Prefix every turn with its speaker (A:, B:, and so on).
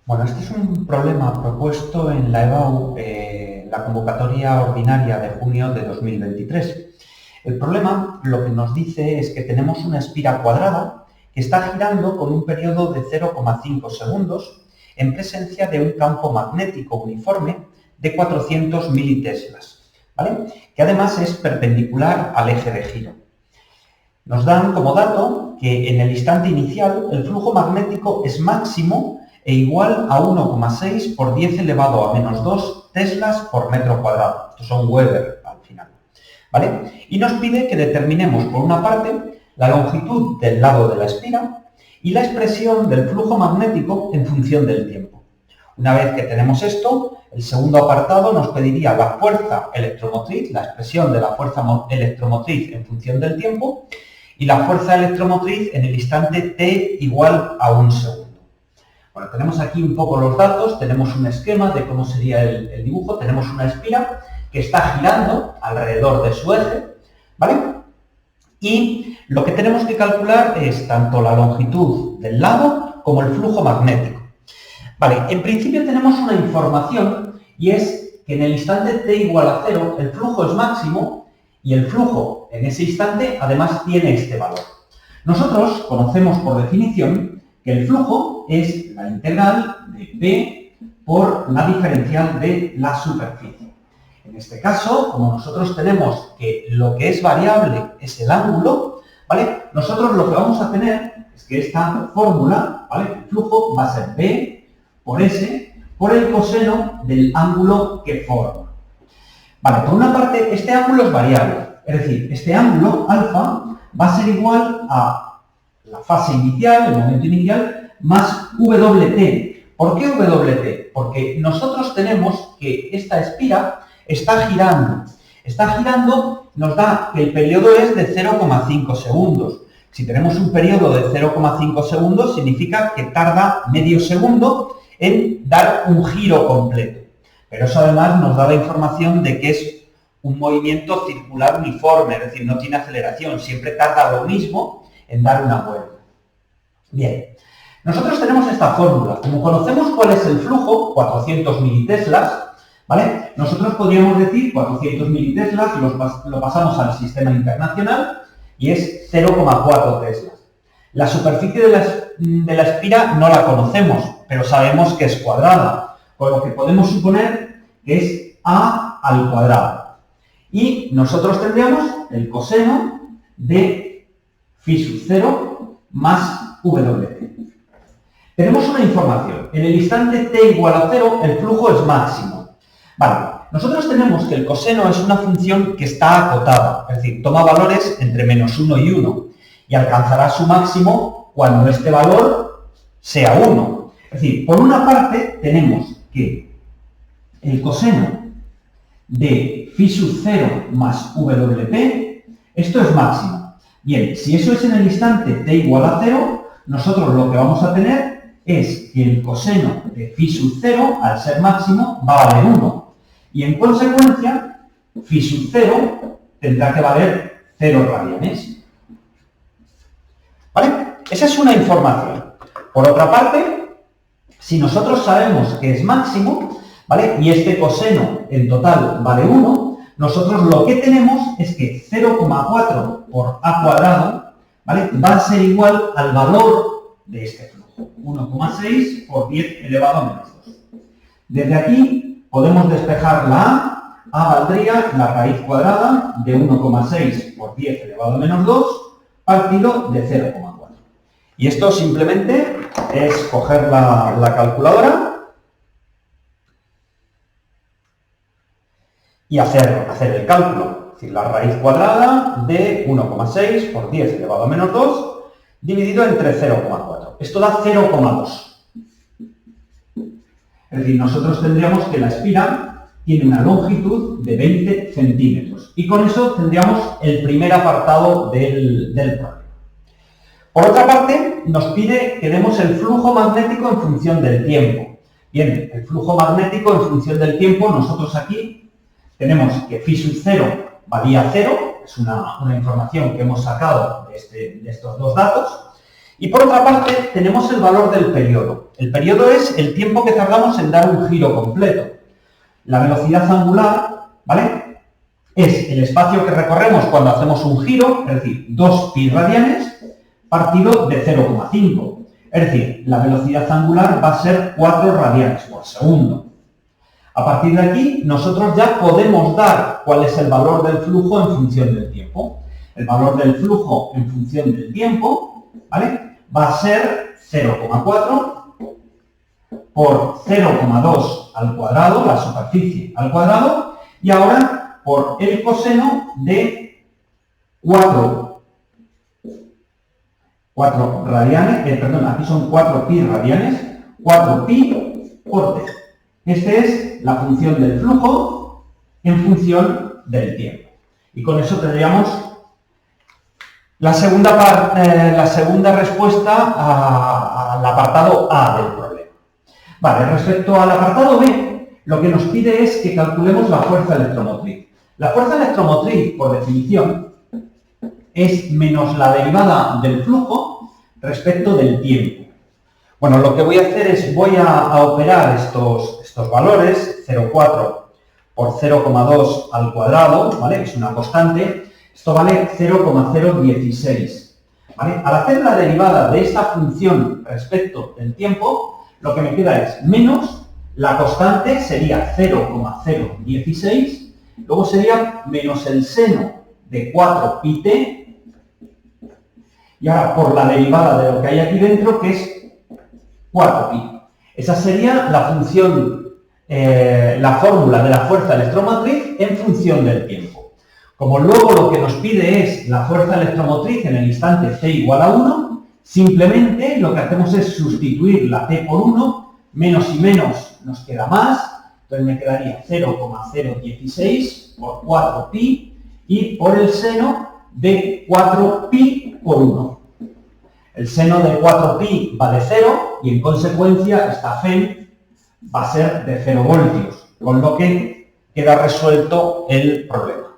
A: Bueno, este es un problema propuesto en la EBAU, la convocatoria ordinaria de junio de 2023. El problema lo que nos dice es que tenemos una espira cuadrada que está girando con un periodo de 0,5 segundos en presencia de un campo magnético uniforme de 400 militeslas, ¿vale? Que además es perpendicular al eje de giro. Nos dan como dato que en el instante inicial el flujo magnético es máximo e igual a 1,6 por 10 elevado a menos 2 teslas por metro cuadrado. Estos son Weber al final, ¿vale? Y nos pide que determinemos, por una parte, la longitud del lado de la espira y la expresión del flujo magnético en función del tiempo. Una vez que tenemos esto, el segundo apartado nos pediría la fuerza electromotriz, la expresión de la fuerza electromotriz en función del tiempo, y la fuerza electromotriz en el instante t igual a 1 segundo. Bueno, tenemos aquí un poco los datos, tenemos un esquema de cómo sería el dibujo, tenemos una espira que está girando alrededor de su eje, ¿vale? Y lo que tenemos que calcular es tanto la longitud del lado como el flujo magnético. Vale, en principio tenemos una información y es que en el instante t igual a 0 el flujo es máximo y el flujo en ese instante además tiene este valor. Nosotros conocemos por definición que el flujo es la integral de P por la diferencial de la superficie. En este caso, como nosotros tenemos que lo que es variable es el ángulo, ¿vale? Nosotros lo que vamos a tener es que esta fórmula, ¿vale? El flujo va a ser B por S por el coseno del ángulo que forma. Vale, por una parte, este ángulo es variable, es decir, este ángulo, alfa, va a ser igual a la fase inicial, el momento inicial, más WT. ¿Por qué WT? Porque nosotros tenemos que esta espira está girando. Está girando, nos da que el periodo es de 0,5 segundos. Si tenemos un periodo de 0,5 segundos, significa que tarda medio segundo en dar un giro completo. Pero eso además nos da la información de que es un movimiento circular uniforme, es decir, no tiene aceleración, siempre tarda lo mismo en dar una vuelta. Bien, nosotros tenemos esta fórmula. Como conocemos cuál es el flujo, 400 militeslas, ¿vale? Nosotros podríamos decir 400 militeslas, lo pasamos al sistema internacional y es 0,4 teslas. La superficie de la espira no la conocemos, pero sabemos que es cuadrada, con lo que podemos suponer que es A al cuadrado. Y nosotros tendríamos el coseno de phi sub 0 más WT. Tenemos una información. En el instante t igual a 0, el flujo es máximo. Vale, nosotros tenemos que el coseno es una función que está acotada, es decir, toma valores entre menos 1 y 1 y alcanzará su máximo cuando este valor sea 1. Es decir, por una parte tenemos que el coseno de phi sub 0 más WP, esto es máximo. Bien, si eso es en el instante t igual a 0, nosotros lo que vamos a tener es que el coseno de phi sub 0, al ser máximo, va a valer 1. Y en consecuencia, phi sub 0 tendrá que valer 0 radianes. ¿Vale? Esa es una información. Por otra parte, si nosotros sabemos que es máximo, ¿vale? Y este coseno en total vale 1, nosotros lo que tenemos es que 0,4 por a cuadrado, ¿vale? Va a ser igual al valor de este flujo, 1,6 por 10 elevado a menos 2. Desde aquí podemos despejar la A valdría la raíz cuadrada de 1,6 por 10 elevado a menos 2 partido de 0,4. Y esto simplemente es coger la calculadora y hacer el cálculo. Es decir, la raíz cuadrada de 1,6 por 10 elevado a menos 2 dividido entre 0,4. Esto da 0,2. Es decir, nosotros tendríamos que la espira tiene una longitud de 20 centímetros. Y con eso tendríamos el primer apartado del problema. Por otra parte, nos pide que demos el flujo magnético en función del tiempo. Bien, el flujo magnético en función del tiempo, nosotros aquí tenemos que phi sub 0 valía 0, es una información que hemos sacado de estos dos datos, Y por otra parte, tenemos el valor del periodo. El periodo es el tiempo que tardamos en dar un giro completo. La velocidad angular, ¿vale?, es el espacio que recorremos cuando hacemos un giro, es decir, 2pi radianes, partido de 0,5. Es decir, la velocidad angular va a ser 4 radianes por segundo. A partir de aquí, nosotros ya podemos dar cuál es el valor del flujo en función del tiempo. El valor del flujo en función del tiempo, ¿vale?, va a ser 0,4 por 0,2 al cuadrado, la superficie al cuadrado, y ahora por el coseno de 4 radianes, aquí son 4pi radianes, 4pi por t. Esta es la función del flujo en función del tiempo. Y con eso tendríamos la segunda respuesta al apartado A del problema. Vale, respecto al apartado B, lo que nos pide es que calculemos la fuerza electromotriz. La fuerza electromotriz, por definición, es menos la derivada del flujo respecto del tiempo. Bueno, lo que voy a hacer es, voy a operar estos valores, 0,4 por 0,2 al cuadrado, ¿vale?, que es una constante. Esto vale 0,016. ¿Vale? Al hacer la derivada de esta función respecto del tiempo, lo que me queda es menos, la constante sería 0,016, luego sería menos el seno de 4πt, y ahora por la derivada de lo que hay aquí dentro, que es 4pi. Esa sería la función, la fórmula de la fuerza electromotriz en función del tiempo. Como luego lo que nos pide es la fuerza electromotriz en el instante t igual a 1, simplemente lo que hacemos es sustituir la t por 1, menos y menos nos queda más, entonces me quedaría 0,016 por 4pi y por el seno de 4pi por 1. El seno de 4pi vale 0 y en consecuencia esta Phi va a ser de 0 voltios, con lo que queda resuelto el problema.